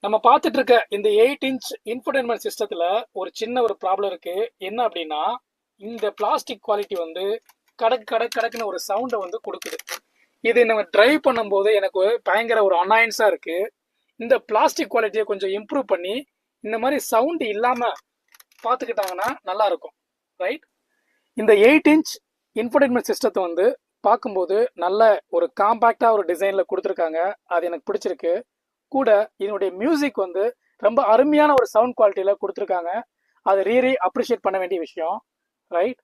நம்ம பார்த்துட்டு இருக்க இந்த 8 இன்ச் இன்ஃபோடெயின்மெண்ட் சிஸ்டத்துல ஒரு சின்ன ஒரு ப்ராப்ளம் இருக்கு. என்ன அப்படின்னா, இந்த பிளாஸ்டிக் குவாலிட்டி வந்து கடக் கடக் கடக்குன்னு ஒரு சவுண்டை வந்து கொடுக்குது. இது நம்ம டிரைவ் பண்ணும்போது எனக்கு பயங்கர ஒரு அனாயன்ஸா இருக்கு. இந்த பிளாஸ்டிக் குவாலிட்டியை கொஞ்சம் இம்ப்ரூவ் பண்ணி இந்த மாதிரி சவுண்ட் இல்லாம பார்த்துக்கிட்டாங்கன்னா நல்லா இருக்கும். ரைட். இந்த 8 இன்ச் இன்ஃபோடெயின்மெண்ட் சிஸ்டத்தை வந்து பார்க்கும்போது நல்ல ஒரு காம்பேக்டா ஒரு டிசைன்ல கொடுத்துருக்காங்க. அது எனக்கு பிடிச்சிருக்கு. கூட இதனுடைய மியூசிக் வந்து ரொம்ப அருமையான ஒரு சவுண்ட் குவாலிட்டியில கொடுத்துருக்காங்க. அது ரியலி அப்ரிஷியேட் பண்ண வேண்டிய விஷயம். ரைட்.